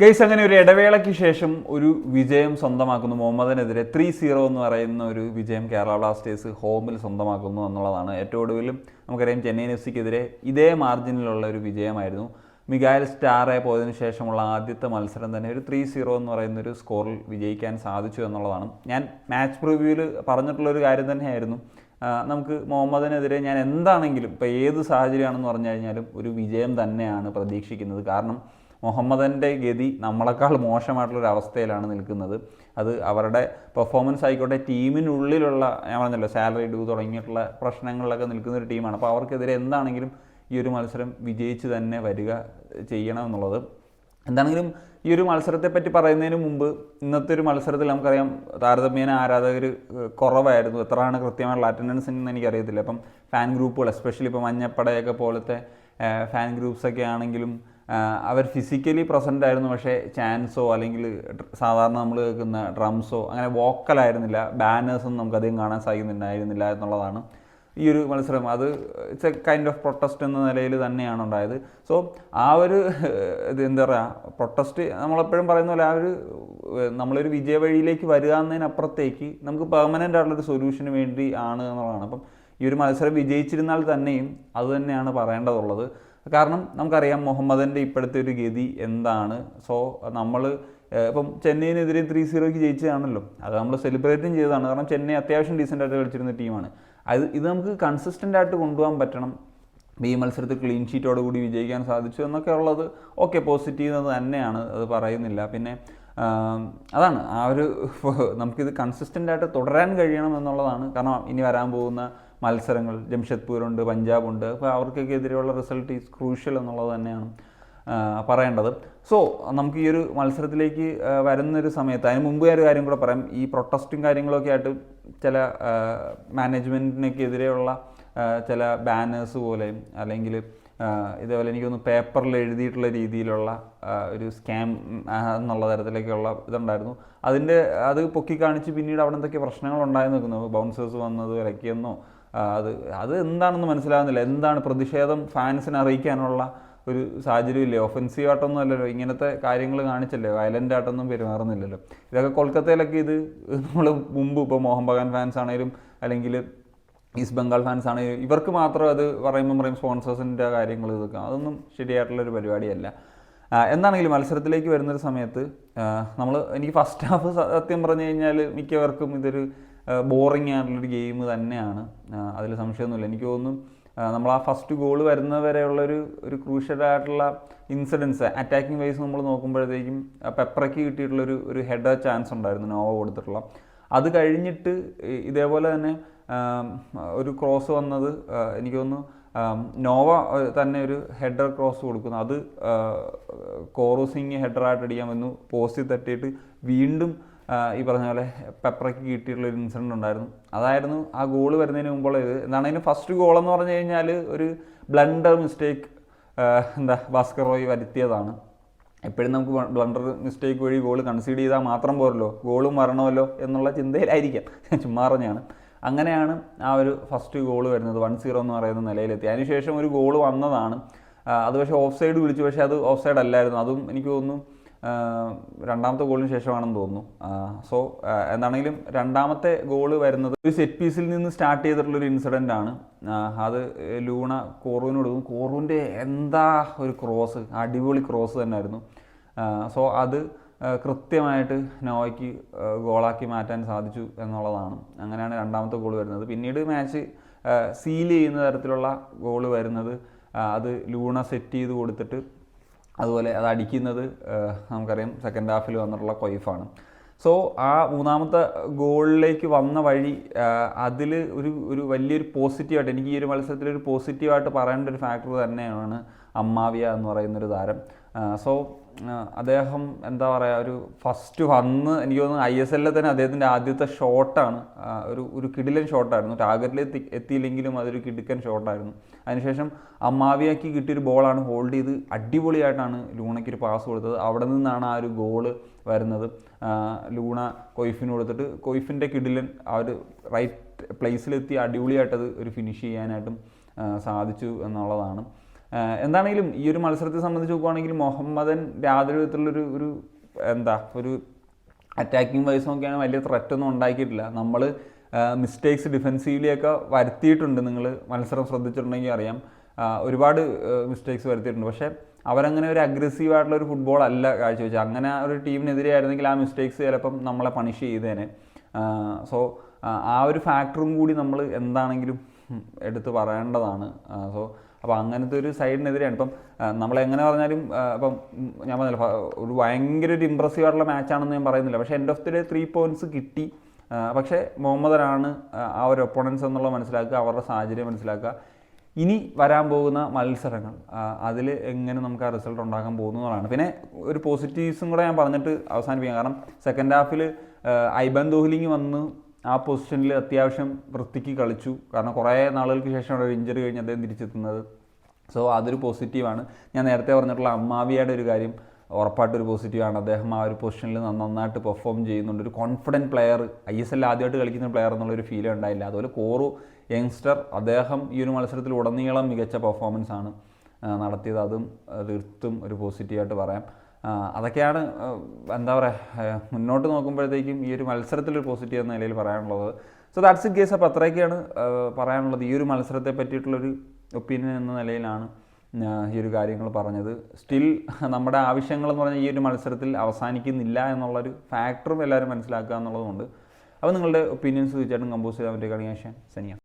Guys അങ്ങനെ ഒരു ഇടവേളയ്ക്ക് ശേഷം ഒരു വിജയം സ്വന്തമാക്കുന്നു. മുഹമ്മദിനെതിരെ 3-0 എന്ന് പറയുന്ന ഒരു വിജയം കേരള ബ്ലാസ്റ്റേഴ്സ് ഹോമിൽ സ്വന്തമാക്കുന്നു എന്നുള്ളതാണ്. ഏറ്റവും ഒടുവിലും നമുക്കറിയാം ചെന്നൈയിൻ എഫ്സിക്കെതിരെ ഇതേ മാർജിനിലുള്ള ഒരു വിജയമായിരുന്നു. മിഗായൽ സ്റ്റാറെ പോയതിനു ശേഷമുള്ള ആദ്യത്തെ മത്സരം തന്നെ ഒരു 3-0 എന്ന് പറയുന്ന ഒരു സ്കോറിൽ വിജയിക്കാൻ സാധിച്ചു എന്നുള്ളതാണ്. ഞാൻ മാച്ച് പ്രിവ്യൂവിൽ പറഞ്ഞിട്ടുള്ളൊരു കാര്യം തന്നെയായിരുന്നു. നമുക്ക് മുഹമ്മദിനെതിരെ ഞാൻ എന്താണെങ്കിലും ഇപ്പോൾ ഏത് സാഹചര്യമാണെന്ന് പറഞ്ഞു കഴിഞ്ഞാലും ഒരു വിജയം തന്നെയാണ് പ്രതീക്ഷിക്കുന്നത്. കാരണം മുഹമ്മദിൻ്റെ ഗതി നമ്മളെക്കാൾ മോശമായിട്ടുള്ളൊരു അവസ്ഥയിലാണ് നിൽക്കുന്നത്. അത് അവരുടെ പെർഫോമൻസ് ആയിക്കോട്ടെ, ടീമിനുള്ളിലുള്ള ഞാൻ പറഞ്ഞല്ലോ സാലറി ഡ്യൂ തുടങ്ങിയിട്ടുള്ള പ്രശ്നങ്ങളിലൊക്കെ നിൽക്കുന്ന ഒരു ടീമാണ്. അപ്പോൾ അവർക്കെതിരെ എന്താണെങ്കിലും ഈ ഒരു മത്സരം വിജയിച്ച് തന്നെ വരിക ചെയ്യണം എന്നുള്ളത്. എന്താണെങ്കിലും ഈ ഒരു മത്സരത്തെപ്പറ്റി പറയുന്നതിന് മുമ്പ് ഇന്നത്തെ ഒരു മത്സരത്തിൽ നമുക്കറിയാം താരതമ്യേന ആരാധകർ കുറവായിരുന്നു. എത്രയാണ് കൃത്യമായിട്ടുള്ള അറ്റൻഡൻസ് എന്ന് എനിക്കറിയത്തില്ല. അപ്പം ഫാൻ ഗ്രൂപ്പുകൾ എസ്പെഷ്യലി ഇപ്പോൾ മഞ്ഞപ്പടയൊക്കെ പോലത്തെ ഫാൻ ഗ്രൂപ്പ്സൊക്കെ ആണെങ്കിലും അവർ ഫിസിക്കലി പ്രസൻ്റ് ആയിരുന്നു. പക്ഷേ ചാൻസോ അല്ലെങ്കിൽ സാധാരണ നമ്മൾ കേൾക്കുന്ന ഡ്രംസോ അങ്ങനെ വോക്കലായിരുന്നില്ല. ബാനേഴ്സൊന്നും നമുക്കധികം കാണാൻ സാധിക്കുന്നുണ്ടായിരുന്നില്ല എന്നുള്ളതാണ് ഈ ഒരു മത്സരം. അത് it's A kind of protest എന്ന നിലയിൽ തന്നെയാണ് ഉണ്ടായത്. സോ ആ ഒരു എന്താ പറയുക, പ്രൊട്ടസ്റ്റ് നമ്മളെപ്പോഴും പറയുന്ന പോലെ ആ ഒരു നമ്മളൊരു വിജയ വഴിയിലേക്ക് വരിക എന്നതിനപ്പുറത്തേക്ക് നമുക്ക് പെർമനൻ്റ് ആയിട്ടുള്ളൊരു സൊല്യൂഷന് വേണ്ടി ആണ് എന്നുള്ളതാണ്. അപ്പം ഈ ഒരു മത്സരം വിജയിച്ചിരുന്നാൽ തന്നെയും അത് തന്നെയാണ് പറയേണ്ടതുള്ളത്. കാരണം നമുക്കറിയാം മുഹമ്മദിൻ്റെ ഇപ്പോഴത്തെ ഒരു ഗതി എന്താണ്. സോ നമ്മൾ ഇപ്പം ചെന്നൈയിനെതിരെ 3-0 ജയിച്ചതാണല്ലോ, അത് നമ്മൾ സെലിബ്രേറ്റും ചെയ്തതാണ്. കാരണം ചെന്നൈ അത്യാവശ്യം ഡീസൻ്റായിട്ട് കളിച്ചിരുന്ന ടീമാണ്. ഇത് നമുക്ക് കൺസിസ്റ്റൻ്റ് ആയിട്ട് കൊണ്ടുപോകാൻ പറ്റണം. ഈ മത്സരത്തിൽ ക്ലീൻ ഷീറ്റോടുകൂടി വിജയിക്കാൻ സാധിച്ചു എന്നൊക്കെ ഉള്ളത് ഓക്കെ, പോസിറ്റീവ് എന്ന് തന്നെയാണ്, അത് പറയുന്നില്ല. പിന്നെ അതാണ് ആ ഒരു നമുക്കിത് കൺസിസ്റ്റൻ്റ് ആയിട്ട് തുടരാൻ കഴിയണം എന്നുള്ളതാണ്. കാരണം ഇനി വരാൻ പോകുന്ന മത്സരങ്ങൾ ജംഷഡ്പൂരുണ്ട്, പഞ്ചാബുണ്ട്. അപ്പോൾ അവർക്കൊക്കെ എതിരെയുള്ള റിസൾട്ട് ഈസ് ക്രൂഷ്യൽ എന്നുള്ളത് തന്നെയാണ് പറയേണ്ടത്. സോ നമുക്ക് ഈ ഒരു മത്സരത്തിലേക്ക് വരുന്നൊരു സമയത്ത് അതിന് മുമ്പ് ഒരു കാര്യം കൂടെ പറയാം. ഈ പ്രൊട്ടസ്റ്റും കാര്യങ്ങളൊക്കെ ആയിട്ട് ചില മാനേജ്മെൻറ്റിനൊക്കെ എതിരെയുള്ള ചില ബാനേഴ്സ് പോലെയും അല്ലെങ്കിൽ ഇതേപോലെ എനിക്കൊന്ന് പേപ്പറിൽ എഴുതിയിട്ടുള്ള രീതിയിലുള്ള ഒരു സ്കാം എന്നുള്ള തരത്തിലേക്കുള്ള ഇതുണ്ടായിരുന്നു. അത് പൊക്കി കാണിച്ച് പിന്നീട് അവിടെ എന്തൊക്കെ പ്രശ്നങ്ങൾ ഉണ്ടായെന്ന് നോക്കുന്നു. ബൗൺസേഴ്സ് വന്നത് വിലക്കിയെന്നോ അത് എന്താണെന്ന് മനസ്സിലാകുന്നില്ല. എന്താണ് പ്രതിഷേധം ഫാൻസിനെ അറിയിക്കാനുള്ള ഒരു സാഹചര്യമില്ലേ? ഒഫൻസീവായിട്ടൊന്നും അല്ലല്ലോ, ഇങ്ങനത്തെ കാര്യങ്ങൾ കാണിച്ചല്ലേ, വയലൻ്റ് ആയിട്ടൊന്നും പെരുമാറുന്നില്ലല്ലോ. ഇതൊക്കെ കൊൽക്കത്തയിലൊക്കെ ഇത് നമ്മൾ മുമ്പ് ഇപ്പോൾ മോഹൻ ബഗാൻ ഫാൻസ് ആണെങ്കിലും അല്ലെങ്കിൽ ഈസ്റ്റ് ബംഗാൾ ഫാൻസ് ആണെങ്കിലും ഇവർക്ക് മാത്രം അത് പറയും സ്പോൺസേഴ്സിൻ്റെ കാര്യങ്ങൾ ഇതൊക്കെ അതൊന്നും ശരിയായിട്ടുള്ളൊരു പരിപാടിയല്ല. എന്താണെങ്കിലും മത്സരത്തിലേക്ക് വരുന്നൊരു സമയത്ത് എനിക്ക് ഫസ്റ്റ് ഹാഫ് സത്യം പറഞ്ഞു കഴിഞ്ഞാൽ മിക്കവർക്കും ഇതൊരു ബോറിങ് ആയിട്ടുള്ളൊരു ഗെയിം തന്നെയാണ്, അതിൽ സംശയമൊന്നുമില്ല. എനിക്ക് തോന്നുന്നു നമ്മൾ ആ ഫസ്റ്റ് ഗോൾ വരുന്നവരെയുള്ളൊരു ക്രൂഷ്യലായിട്ടുള്ള ഇൻസിഡൻസ് അറ്റാക്കിംഗ് വൈസ് നമ്മൾ നോക്കുമ്പോഴത്തേക്കും പെപ്രയ്ക്ക് കിട്ടിയിട്ടുള്ളൊരു ഹെഡർ ചാൻസ് ഉണ്ടായിരുന്നു നോവ കൊടുത്തിട്ടുള്ള. അത് കഴിഞ്ഞിട്ട് ഇതേപോലെ തന്നെ ഒരു ക്രോസ് വന്നത് എനിക്ക് തോന്നുന്നു നോവ തന്നെ ഒരു ഹെഡർ ക്രോസ് കൊടുക്കുന്നു. അത് കോറു സിംഗ് ഹെഡറായിട്ട് അടിക്കാൻ വന്നു, പോസ്റ്റിൽ തട്ടിയിട്ട് വീണ്ടും ഈ പറഞ്ഞ പോലെ പെപ്രയ്ക്ക് കിട്ടിയിട്ടുള്ളൊരു ഇൻസിഡൻറ്റ് ഉണ്ടായിരുന്നു. അതായിരുന്നു ആ ഗോൾ വരുന്നതിന് മുമ്പുള്ള ഇത്. എന്താണ് അതിന് ഫസ്റ്റ് ഗോളെന്ന് പറഞ്ഞു കഴിഞ്ഞാൽ ഒരു ബ്ലണ്ടർ മിസ്റ്റേക്ക് ഭാസ്കർ റോയ് വരുത്തിയതാണ്. എപ്പോഴും നമുക്ക് ബ്ലണ്ടർ മിസ്റ്റേക്ക് വഴി ഗോൾ കൺസീഡ് ചെയ്താൽ മാത്രം പോരല്ലോ, ഗോളും വരണമല്ലോ എന്നുള്ള ചിന്തയിലായിരിക്കാം, ചുമ്മാ പറഞ്ഞാണ്. അങ്ങനെയാണ് ആ ഒരു ഫസ്റ്റ് ഗോൾ വരുന്നത്. 1-0 എന്ന് പറയുന്ന നിലയിലെത്തി. അതിനുശേഷം ഒരു ഗോൾ വന്നതാണ്, അത് പക്ഷേ ഓഫ് സൈഡ് വിളിച്ചു, പക്ഷേ അത് ഓഫ് സൈഡ് അല്ലായിരുന്നു. അതും എനിക്ക് തോന്നുന്നു രണ്ടാമത്തെ ഗോളിന് ശേഷമാണെന്ന് തോന്നുന്നു. സോ എന്താണെങ്കിലും രണ്ടാമത്തെ ഗോള് വരുന്നത് ഒരു സെറ്റ് പീസിൽ നിന്ന് സ്റ്റാർട്ട് ചെയ്തിട്ടുള്ളൊരു ഇൻസിഡൻ്റ് ആണ്. അത് ലൂണ കോറുവിന് കൊടുക്കും. കോറുവിൻ്റെ എന്താ ഒരു ക്രോസ്, അടിപൊളി ക്രോസ് തന്നെ ആയിരുന്നു. സോ അത് കൃത്യമായിട്ട് നോവയ്ക്ക് ഗോളാക്കി മാറ്റാൻ സാധിച്ചു എന്നുള്ളതാണ്. അങ്ങനെയാണ് രണ്ടാമത്തെ ഗോൾ വരുന്നത്. പിന്നീട് മാച്ച് സീൽ ചെയ്യുന്ന തരത്തിലുള്ള ഗോൾ വരുന്നത് അത് ലൂണ സെറ്റ് ചെയ്ത് കൊടുത്തിട്ട് അതുപോലെ അത് അടിക്കുന്നത് നമുക്കറിയാം സെക്കൻഡ് ഹാഫിൽ വന്നിട്ടുള്ള കൊയ്ഫാണ്. സോ ആ മൂന്നാമത്തെ ഗോളിലേക്ക് വന്ന വഴി അതിൽ ഒരു വലിയൊരു പോസിറ്റീവായിട്ട് എനിക്ക് ഈ ഒരു മത്സരത്തിലൊരു പോസിറ്റീവായിട്ട് പറയേണ്ട ഒരു ഫാക്ടർ തന്നെയാണ് അമ്മാവിയ എന്ന് പറയുന്നൊരു താരം. സോ അദ്ദേഹം എന്താ പറയുക, ഒരു ഫസ്റ്റ് വന്ന് എനിക്ക് തോന്നുന്നു ISL തന്നെ അദ്ദേഹത്തിൻ്റെ ആദ്യത്തെ ഷോട്ടാണ്. ഒരു കിടിലൻ ഷോട്ടായിരുന്നു. ടാർഗറ്റിൽ എത്തിയില്ലെങ്കിലും അതൊരു കിടുക്കൻ ഷോട്ടായിരുന്നു. അതിനുശേഷം അമ്മാവിയയ്ക്ക് കിട്ടിയൊരു ബോളാണ് ഹോൾഡ് ചെയ്ത് അടിപൊളിയായിട്ടാണ് ലൂണയ്ക്കൊരു പാസ് കൊടുത്തത്. അവിടെ നിന്നാണ് ആ ഒരു ഗോള് വരുന്നത്. ലൂണ കൊയ്ഫിന് കൊടുത്തിട്ട് കൊയ്ഫിൻ്റെ കിടിലൻ ആ ഒരു റൈറ്റ് പ്ലേസിലെത്തി അടിപൊളിയായിട്ടത് ഒരു ഫിനിഷ് ചെയ്യാനായിട്ടും സാധിച്ചു എന്നുള്ളതാണ്. എന്താണെങ്കിലും ഈ ഒരു മത്സരത്തെ സംബന്ധിച്ച് നോക്കുകയാണെങ്കിൽ മുഹമ്മദൻ യാതൊരു വിധത്തിലുള്ളൊരു ഒരു ഒരു അറ്റാക്കിംഗ് വൈസ് നോക്കിയാണ് വലിയ ത്രെറ്റൊന്നും ഉണ്ടാക്കിയിട്ടില്ല. നമ്മൾ മിസ്റ്റേക്സ് ഡിഫെൻസീവ്ലിയൊക്കെ വരുത്തിയിട്ടുണ്ട്. നിങ്ങൾ മത്സരം ശ്രദ്ധിച്ചിട്ടുണ്ടെങ്കിൽ അറിയാം, ഒരുപാട് മിസ്റ്റേക്സ് വരുത്തിയിട്ടുണ്ട്. പക്ഷേ അവരങ്ങനെ ഒരു അഗ്രസീവായിട്ടുള്ള ഒരു ഫുട്ബോൾ അല്ല കാഴ്ചവെച്ചത്. അങ്ങനെ ഒരു ടീമിനെതിരെ ആയിരുന്നെങ്കിൽ ആ മിസ്റ്റേക്സ് ചിലപ്പം നമ്മളെ പണിഷ് ചെയ്തേനെ. സോ ആ ഒരു ഫാക്ടറും കൂടി നമ്മൾ എന്താണെങ്കിലും എടുത്ത് പറയേണ്ടതാണ്. അപ്പോൾ അങ്ങനത്തെ ഒരു സൈഡിനെതിരെയാണ്. ഇപ്പം നമ്മളെങ്ങനെ പറഞ്ഞാലും ഇപ്പം ഞാൻ പറഞ്ഞില്ല, ഒരു ഭയങ്കര ഒരു ഇമ്പ്രസീവ് ആയിട്ടുള്ള മാച്ചാണെന്ന് ഞാൻ പറയുന്നില്ല. പക്ഷേ end of the day 3 points കിട്ടി. പക്ഷേ മുഹമ്മദനാണ് ആ ഒരു ഒപ്പോണൻസ് എന്നുള്ളത് മനസ്സിലാക്കുക, അവരുടെ സാഹചര്യം മനസ്സിലാക്കുക. ഇനി വരാൻ പോകുന്ന മത്സരങ്ങൾ അതിൽ എങ്ങനെ നമുക്ക് ആ റിസൾട്ട് ഉണ്ടാക്കാൻ പോകുന്നതാണ്. പിന്നെ ഒരു പോസിറ്റീവ്സും കൂടെ ഞാൻ പറഞ്ഞിട്ട് അവസാനിപ്പിക്കാം. കാരണം സെക്കൻഡ് ഹാഫിൽ ഐബൻ ദോഹ്ലിങ് വന്ന് ആ പൊസിഷനിൽ അത്യാവശ്യം വൃത്തിക്ക് കളിച്ചു. കാരണം കുറേ നാളുകൾക്ക് ശേഷമാണ് ഒരു ഇഞ്ചറി കഴിഞ്ഞ് അദ്ദേഹം തിരിച്ചെത്തുന്നത്. സോ അതൊരു പോസിറ്റീവാണ്. ഞാൻ നേരത്തെ പറഞ്ഞിട്ടുള്ള അമ്മാവിയുടെ ഒരു കാര്യം ഉറപ്പായിട്ടൊരു പോസിറ്റീവാണ്. അദ്ദേഹം ആ ഒരു പൊസിഷനിൽ നന്നായിട്ട് പെർഫോം ചെയ്യുന്നുണ്ട്. ഒരു കോൺഫിഡൻറ്റ് പ്ലെയർ, ISL ആദ്യമായിട്ട് കളിക്കുന്ന പ്ലെയർ എന്നുള്ളൊരു ഫീൽ ഉണ്ടായില്ല. അതുപോലെ കോറു യങ്സ്റ്റർ, അദ്ദേഹം ഈ ഒരു മത്സരത്തിൽ ഉടനീളം മികച്ച പെർഫോമൻസാണ് നടത്തിയത്. അതും തീർത്തും ഒരു പോസിറ്റീവായിട്ട് പറയാം. അതൊക്കെയാണ് എന്താ പറയുക, മുന്നോട്ട് നോക്കുമ്പോഴത്തേക്കും ഈ ഒരു മത്സരത്തിലൊരു പോസിറ്റീവ് എന്ന നിലയിൽ പറയാനുള്ളത്. So that's it guys. അപ്പോൾ അത്രയൊക്കെയാണ് പറയാനുള്ളത്. ഈ ഒരു മത്സരത്തെ പറ്റിയിട്ടുള്ളൊരു ഒപ്പീനിയൻ എന്ന നിലയിലാണ് ഈ ഒരു കാര്യങ്ങൾ പറഞ്ഞത്. സ്റ്റിൽ നമ്മുടെ ആവശ്യങ്ങളെന്ന് പറഞ്ഞാൽ ഈ ഒരു മത്സരത്തിൽ അവസാനിക്കുന്നില്ല എന്നുള്ളൊരു ഫാക്ടറും എല്ലാവരും മനസ്സിലാക്കുക എന്നുള്ളതുകൊണ്ട്. അപ്പോൾ നിങ്ങളുടെ ഒപ്പീനിയൻസ് തീർച്ചയായിട്ടും കമ്പോസ് ചെയ്താൽ പറ്റിയ കളിയാശാൻ സനിയ.